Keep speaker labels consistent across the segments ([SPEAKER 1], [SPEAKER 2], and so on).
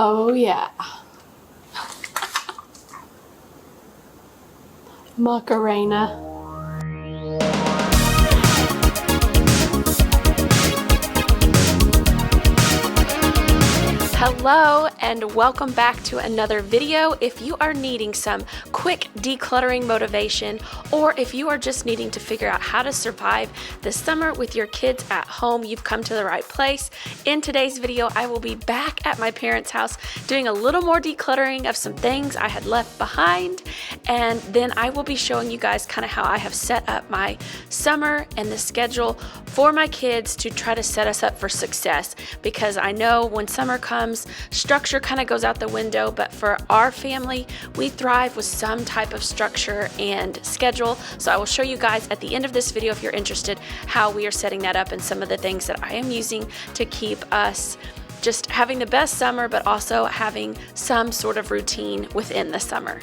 [SPEAKER 1] Oh yeah. Macarena. Hello and welcome back to another video. If you are needing some quick decluttering motivation, or if you are just needing to figure out how to survive the summer with your kids at home, you've come to the right place. In today's video, I will be back at my parents' house doing a little more decluttering of some things I had left behind, and then I will be showing you guys kind of how I have set up my summer and the schedule for my kids to try to set us up for success, because I know when summer comes, structure kind of goes out the window, but for our family, we thrive with some type of structure and schedule. So I will show you guys at the end of this video, if you're interested, how we are setting that up and some of the things that I am using to keep us just having the best summer, but also having some sort of routine within the summer.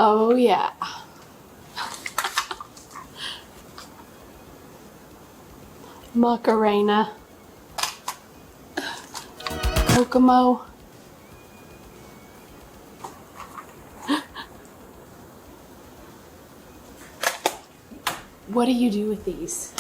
[SPEAKER 1] Oh yeah. Macarena. Kokomo. What do you do with these?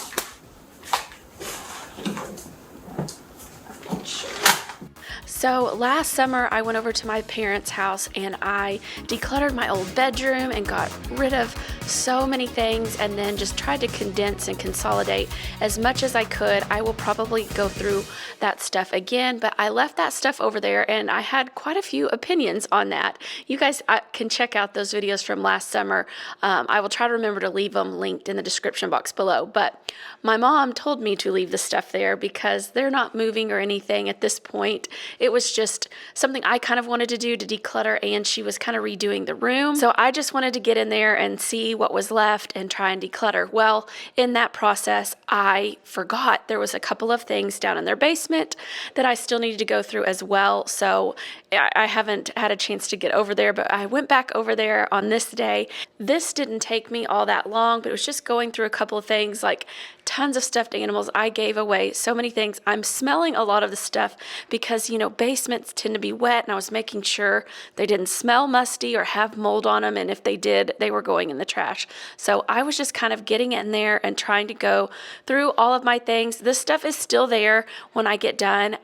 [SPEAKER 1] So last summer I went over to my parents' house and I decluttered my old bedroom and got rid of so many things, and then just tried to condense and consolidate as much as I could. I will probably go through that stuff again, but I left that stuff over there and I had quite a few opinions on that. You guys can check out those videos from last summer. I will try to remember to leave them linked in the description box below, but my mom told me to leave the stuff there because they're not moving or anything at this point. It was just something I kind of wanted to do to declutter, and she was kind of redoing the room. So I just wanted to get in there and see what was left and try and declutter. Well, in that process, I forgot there was a couple of things down in their basement that I still needed to go through as well. So I haven't had a chance to get over there, but I went back over there on this day. This didn't take me all that long, but it was just going through a couple of things, like tons of stuffed animals. I gave away so many things. I'm smelling a lot of the stuff because, you know, basements tend to be wet, and I was making sure they didn't smell musty or have mold on them, and if they did, they were going in the trash. So I was just kind of getting in there and trying to go through all of my things. This stuff is still there when I get done.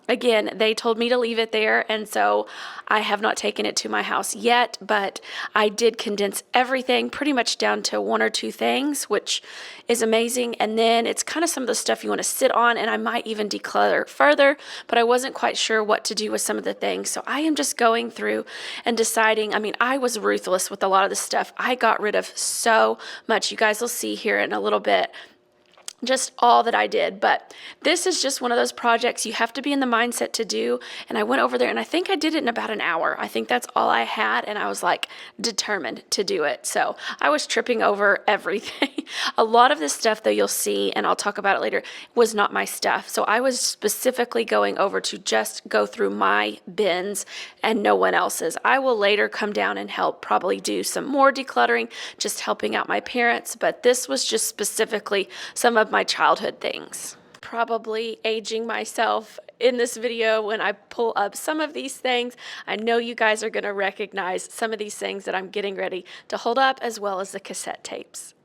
[SPEAKER 1] Again, they told me to leave it there, and so I have not taken it to my house yet, but I did condense everything pretty much down to one or two things, which is amazing. And then it's kind of some of the stuff you want to sit on, and I might even declutter further, but I wasn't quite sure what to do with some of the things. So I am just going through and deciding. I mean, I was ruthless with a lot of the stuff. I got rid of so much. You guys will see here in a little bit just all that I did, but this is just one of those projects you have to be in the mindset to do. And I went over there and I think I did it in about an hour. I think that's all I had, and I was like determined to do it. So I was tripping over everything. A lot of this stuff that you'll see, and I'll talk about it later, was not my stuff. So I was specifically going over to just go through my bins and no one else's. I will later come down and help probably do some more decluttering, just helping out my parents, but this was just specifically some of my childhood things. Probably aging myself in this video when I pull up some of these things. I know you guys are going to recognize some of these things that I'm getting ready to hold up, as well as the cassette tapes.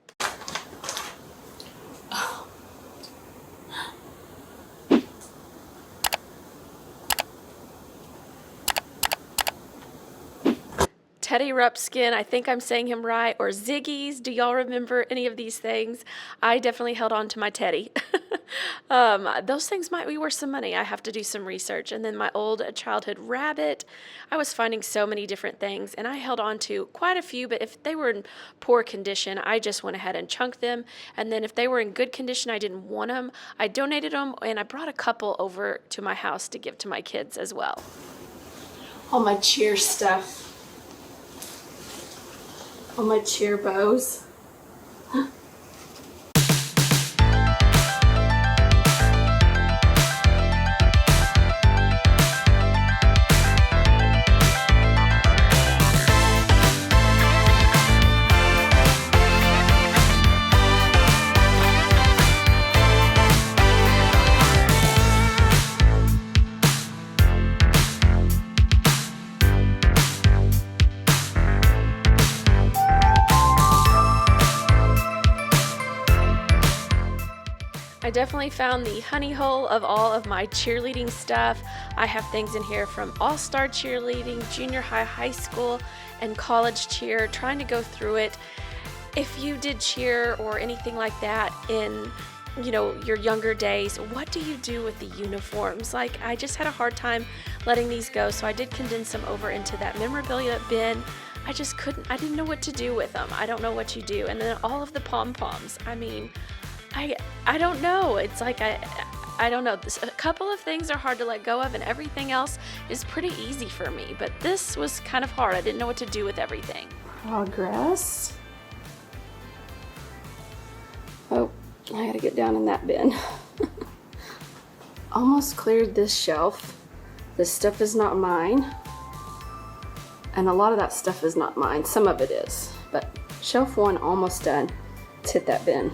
[SPEAKER 1] Teddy Ruxpin, I think I'm saying him right, or Ziggy's. Do y'all remember any of these things? I definitely held on to my Teddy. Those things might be worth some money. I have to do some research. And then my old childhood rabbit, I was finding so many different things, and I held on to quite a few, but if they were in poor condition, I just went ahead and chunked them. And then if they were in good condition, I didn't want them, I donated them, and I brought a couple over to my house to give to my kids as well. All my cheer stuff. All my cheer bows. I definitely found the honey hole of all of my cheerleading stuff. I have things in here from all-star cheerleading, junior high, high school, and college cheer, trying to go through it. If you did cheer or anything like that in, your younger days, what do you do with the uniforms? Like, I just had a hard time letting these go, so I did condense them over into that memorabilia bin. I didn't know what to do with them. I don't know what you do. And then all of the pom-poms. I mean, I don't know. It's like I don't know. A couple of things are hard to let go of, and everything else is pretty easy for me. But this was kind of hard. I didn't know what to do with everything. Progress. Oh, I gotta get down in that bin. Almost cleared this shelf. This stuff is not mine. And a lot of that stuff is not mine. Some of it is. But shelf 1 almost done. Let's hit that bin.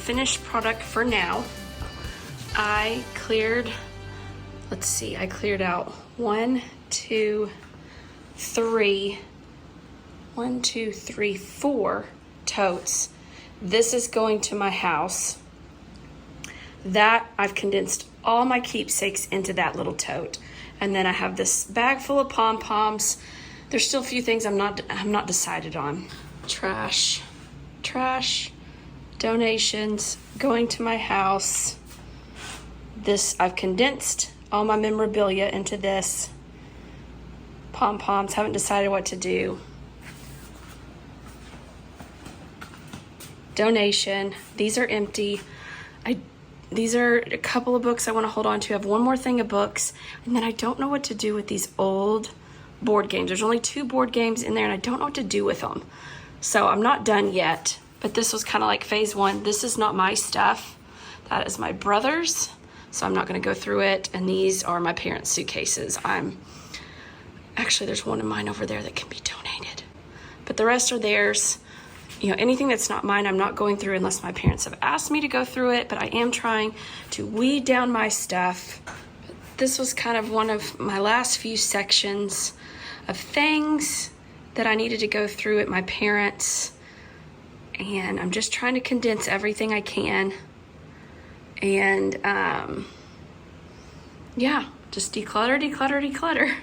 [SPEAKER 1] finished product for now. I cleared, let's see, I cleared out 1, 2, 3, 4 totes. This is going to my house. That I've condensed all my keepsakes into that little tote. And then I have this bag full of pom-poms. There's still a few things I'm not decided on. Trash, donations, going to my house. This, I've condensed all my memorabilia into this. Pom-poms, haven't decided what to do. Donation, these are empty. These are a couple of books I want to hold on to. I have one more thing of books, and then I don't know what to do with these old board games. There's only 2 board games in there, and I don't know what to do with them. So I'm not done yet, but this was kind of like phase 1. This is not my stuff. That is my brother's, so I'm not going to go through it. And these are my parents' suitcases. Actually, there's one of mine over there that can be donated, but the rest are theirs. You know, anything that's not mine, I'm not going through unless my parents have asked me to go through it, but I am trying to weed down my stuff. This was kind of one of my last few sections of things that I needed to go through at my parents', and I'm just trying to condense everything I can. And yeah, just declutter.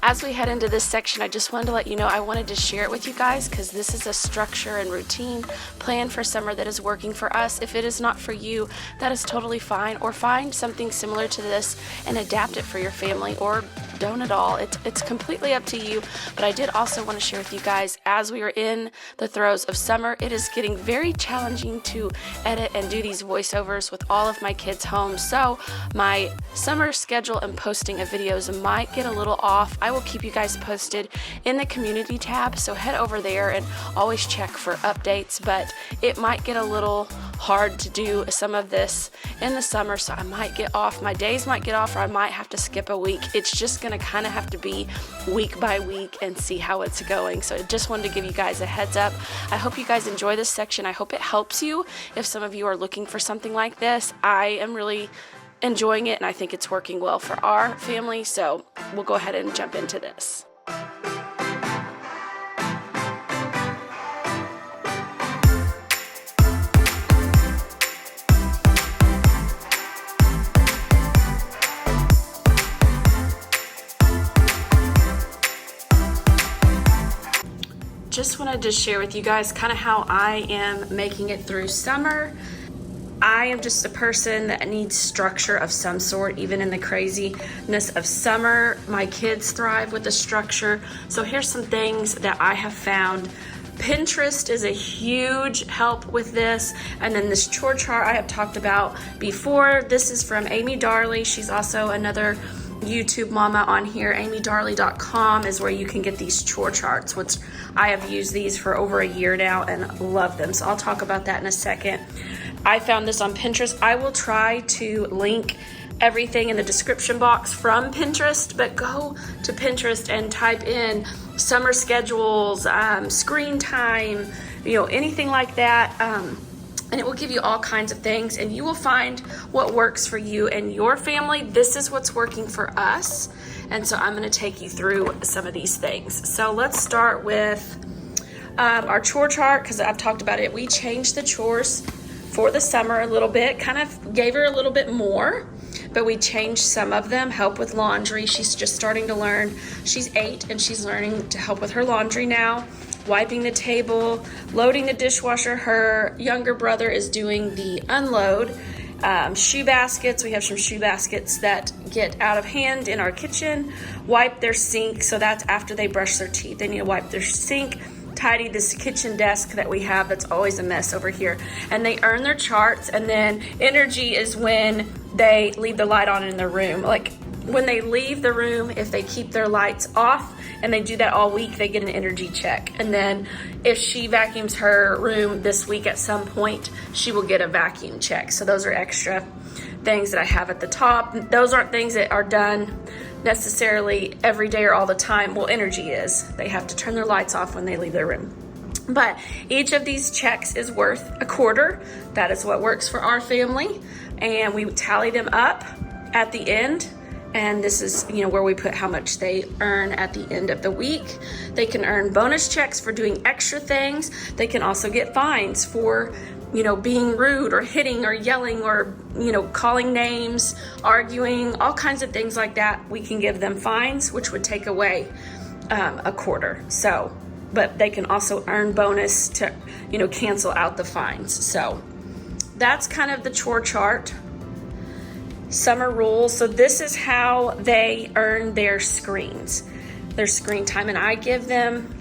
[SPEAKER 1] As we head into this section, I just wanted to let you know I wanted to share it with you guys because this is a structure and routine plan for summer that is working for us. If it is not for you, that is totally fine, or find something similar to this and adapt it for your family, or don't at all. It's completely up to you. But I did also want to share with you guys, as we are in the throes of summer, it is getting very challenging to edit and do these voiceovers with all of my kids home. So my summer schedule and posting of videos might get a little off. I will keep you guys posted in the community tab, so head over there and always check for updates. But it might get a little hard to do some of this in the summer, so I might get off. My days might get off, or I might have to skip a week. It's just gonna kind of have to be week by week and see how it's going. So I just wanted to give you guys a heads up. I hope you guys enjoy this section. I hope it helps you if some of you are looking for something like this. I am really enjoying it, and I think it's working well for our family, so we'll go ahead and jump into this. Just wanted to share with you guys kind of how I am making it through summer. I am just a person that needs structure of some sort, even in the craziness of summer. My kids thrive with the structure. So here's some things that I have found. Pinterest is a huge help with this. And then this chore chart I have talked about before. This is from Amy Darley. She's also another YouTube mama on here. amydarley.com is where you can get these chore charts, which I have used these for over a year now and love them. So I'll talk about that in a second. I found this on Pinterest. I will try to link everything in the description box from Pinterest, but go to Pinterest and type in summer schedules, screen time, anything like that. And it will give you all kinds of things, and you will find what works for you and your family. This is what's working for us. And so I'm going to take you through some of these things. So let's start with our chore chart, because I've talked about it. We changed the chores for the summer a little bit, kind of gave her a little bit more, but we changed some of them. Help with laundry. She's just starting to learn. She's 8 and she's learning to help with her laundry now. Wiping the table, loading the dishwasher. Her younger brother is doing the unload. Shoe baskets. We have some shoe baskets that get out of hand in our kitchen. Wipe their sink. So that's after they brush their teeth. They need to wipe their sink. Tidy this kitchen desk that we have that's always a mess over here. And they earn their charts. And then energy is when they leave the light on in their room. Like when they leave the room, if they keep their lights off and they do that all week, they get an energy check. And then if she vacuums her room this week at some point, she will get a vacuum check. So those are extra things that I have at the top. Those aren't things that are done necessarily every day or all the time. Well, energy is. They have to turn their lights off when they leave their room. But each of these checks is worth $0.25. That is what works for our family. And we tally them up at the end. And this is, where we put how much they earn at the end of the week. They can earn bonus checks for doing extra things. They can also get fines for, being rude or hitting or yelling or, calling names, arguing, all kinds of things like that. We can give them fines, which would take away $0.25. So, but they can also earn bonus to, cancel out the fines. So that's kind of the chore chart. Summer rules. So this is how they earn their screen time, and I give them,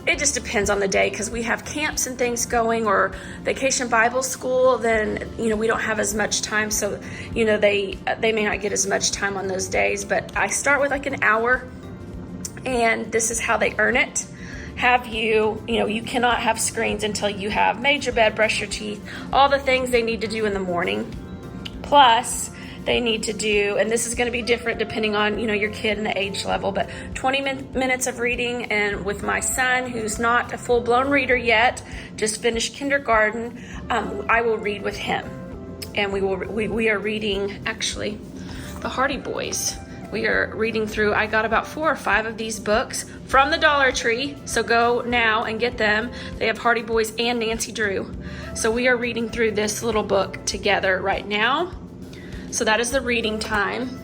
[SPEAKER 1] it just depends on the day, because we have camps and things going, or vacation Bible school, then we don't have as much time, so they may not get as much time on those days. But I start with like an hour, and this is how they earn it. You cannot have screens until you have made your bed, brush your teeth, all the things they need to do in the morning. Plus, they need to do, and this is going to be different depending on, your kid and the age level, but 20 minutes of reading. And with my son, who's not a full-blown reader yet, just finished kindergarten, I will read with him. And we are reading, actually, the Hardy Boys. We are reading through, I got about 4 or 5 of these books from the Dollar Tree, so go now and get them. They have Hardy Boys and Nancy Drew. So we are reading through this little book together right now. So that is the reading time.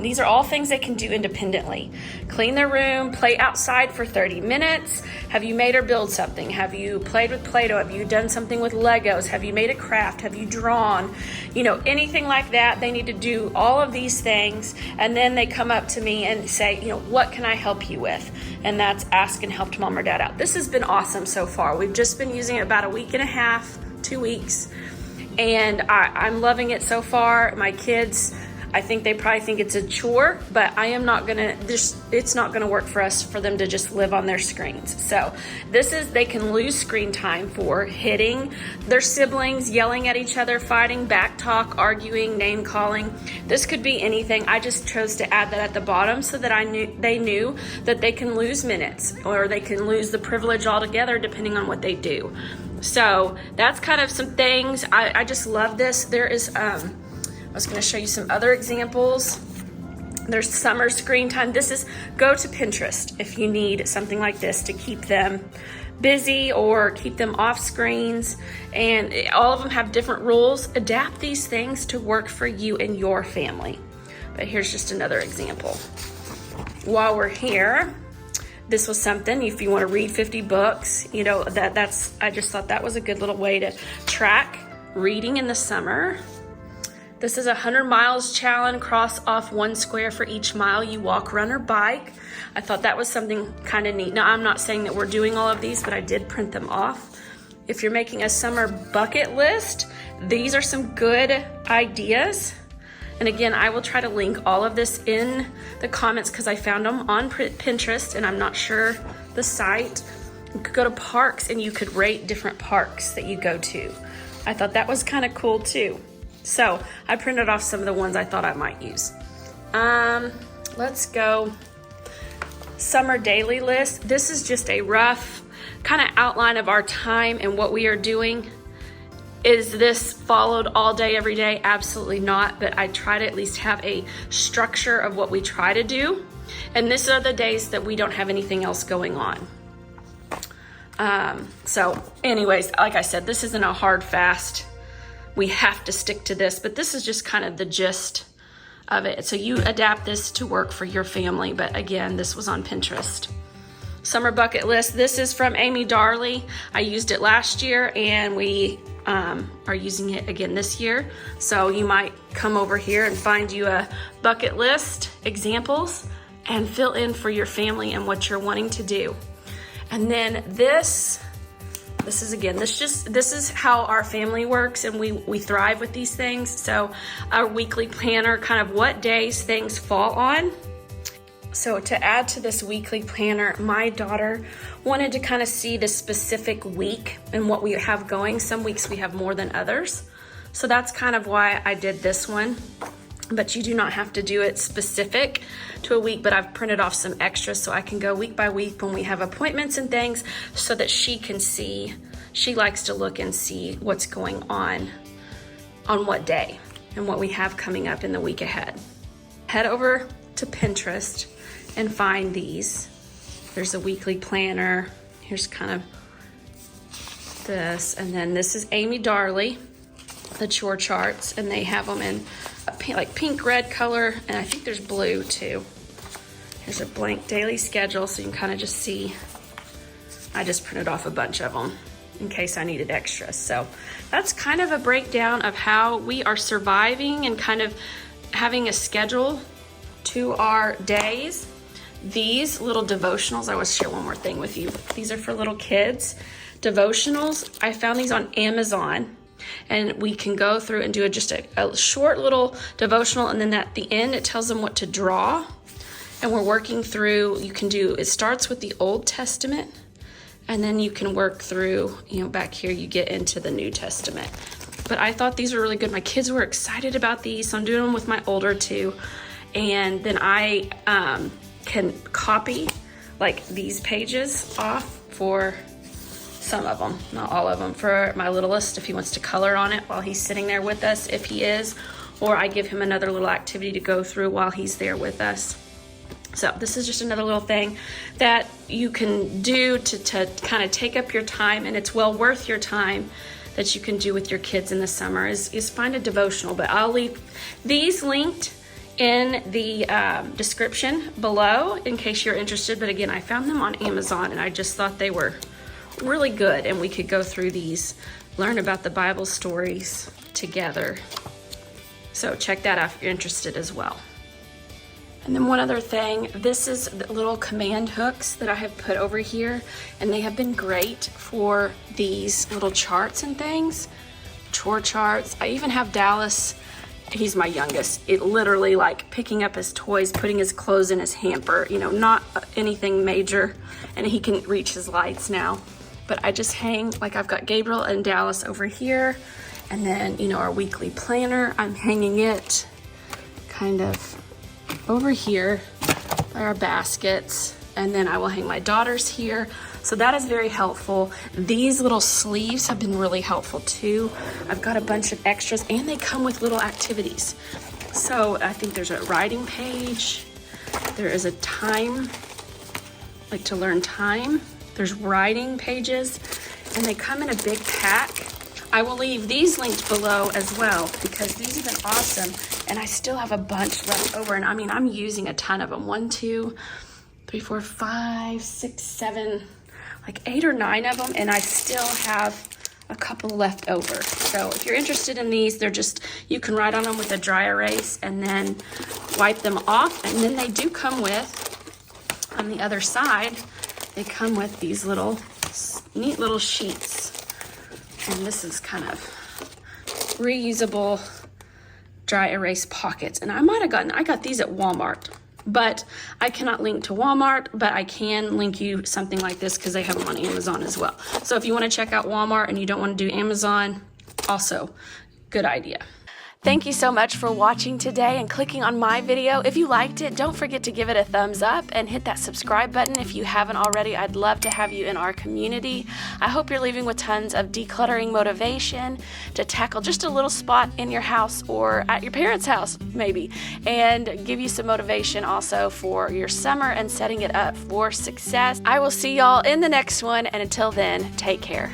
[SPEAKER 1] These are all things they can do independently. Clean their room, play outside for 30 minutes. Have you made or build something? Have you played with Play-Doh? Have you done something with Legos? Have you made a craft? Have you drawn? Anything like that. They need to do all of these things, and then they come up to me and say, what can I help you with? And that's ask and helped mom or dad out. This has been awesome so far. We've just been using it about a week and a half, 2 weeks, and I'm loving it so far. My kids, I think they probably think it's a chore, but it's not gonna work for us for them to just live on their screens. So they can lose screen time for hitting their siblings, yelling at each other, fighting, back talk, arguing, name calling. This could be anything. I just chose to add that at the bottom so that they knew that they can lose minutes, or they can lose the privilege altogether depending on what they do. So that's kind of some things. I just love this. There is, I was going to show you some other examples. There's summer screen time. Go to Pinterest if you need something like this to keep them busy or keep them off screens. And all of them have different rules. Adapt these things to work for you and your family. But here's just another example. While we're here, this was something, if you want to read 50 books, I just thought that was a good little way to track reading in the summer. This is a 100 miles challenge. Cross off 1 square for each mile you walk, run, or bike. I thought that was something kind of neat. Now, I'm not saying that we're doing all of these, but I did print them off. If you're making a summer bucket list, these are some good ideas. And again, I will try to link all of this in the comments because I found them on Pinterest, and I'm not sure the site. You could go to parks and you could rate different parks that you go to. I thought that was kind of cool too. So I printed off some of the ones I thought I might use. Let's go. Summer daily list. This is just a rough kind of outline of our time and what we are doing. Is this followed all day, every day? Absolutely not, but I try to at least have a structure of what we try to do. And these are the days that we don't have anything else going on. So anyways, like I said, this isn't a hard fast. We have to stick to this, but this is just kind of the gist of it. So you adapt this to work for your family. But again, this was on Pinterest. Summer bucket list. This is from Amy Darley. I used it last year, and we are using it again this year. So you might come over here and find you a bucket list examples and fill in for your family and what you're wanting to do. And then this, this is how our family works, and we thrive with these things. So our weekly planner, kind of what days things fall on. So to add to this weekly planner, my daughter wanted to kind of see the specific week and what we have going. Some weeks we have more than others. So that's kind of why I did this one. But you do not have to do it specific to a week, but I've printed off some extras so I can go week by week when we have appointments and things, so that she can see. She likes to look and see what's going on what day and what we have coming up in the week ahead. Head over to Pinterest and find these. There's a weekly planner. Here's kind of this, and then this is Amy Darley, the chore charts, and they have them in like pink, red color, and I think there's blue too. Here's a blank daily schedule, so you can kind of just see. I just printed off a bunch of them in case I needed extras. So that's kind of a breakdown of how we are surviving and kind of having a schedule to our days. These little devotionals, I want to share one more thing with you. These are for little kids. Devotionals, I found these on Amazon. And we can go through and do just a short little devotional, and then at the end it tells them what to draw. And we're working through, it starts with the Old Testament, and then you can work through, back here you get into the New Testament. But I thought these were really good. My kids were excited about these, so I'm doing them with my older two. And then I can copy like these pages off for some of them, not all of them, for my littlest if he wants to color on it while he's sitting there with us, if he is, or I give him another little activity to go through while he's there with us. So this is just another little thing that you can do to kind of take up your time, and it's well worth your time, that you can do with your kids in the summer is find a devotional. But I'll leave these linked in the description below in case you're interested. But again, I found them on Amazon, and I just thought they were really good, and we could go through these, learn about the Bible stories together. So check that out if you're interested as well. And then one other thing, this is the little command hooks that I have put over here, and they have been great for these little charts and things, chore charts. I even have Dallas, he's my youngest, it literally like picking up his toys, putting his clothes in his hamper, not anything major, and he can reach his lights now. But I just hang, like I've got Gabriel and Dallas over here, and then, our weekly planner, I'm hanging it kind of over here by our baskets, and then I will hang my daughters here. So that is very helpful. These little sleeves have been really helpful too. I've got a bunch of extras, and they come with little activities. So I think there's a writing page. There is a time, like to learn time. There's writing pages, and they come in a big pack. I will leave these linked below as well, because these have been awesome, and I still have a bunch left over. And I'm using a ton of them. 1, 2, 3, 4, 5, 6, 7, like 8 or 9 of them, and I still have a couple left over. So if you're interested in these, you can write on them with a dry erase and then wipe them off. And then they do come with, on the other side, they come with these neat little sheets. And this is kind of reusable dry erase pockets. And I got these at Walmart, but I cannot link to Walmart, but I can link you something like this because they have them on Amazon as well. So if you want to check out Walmart and you don't want to do Amazon, also good idea. Thank you so much for watching today and clicking on my video. If you liked it, don't forget to give it a thumbs up and hit that subscribe button if you haven't already. I'd love to have you in our community. I hope you're leaving with tons of decluttering motivation to tackle just a little spot in your house or at your parents' house maybe, and give you some motivation also for your summer and setting it up for success. I will see y'all in the next one, and until then, take care.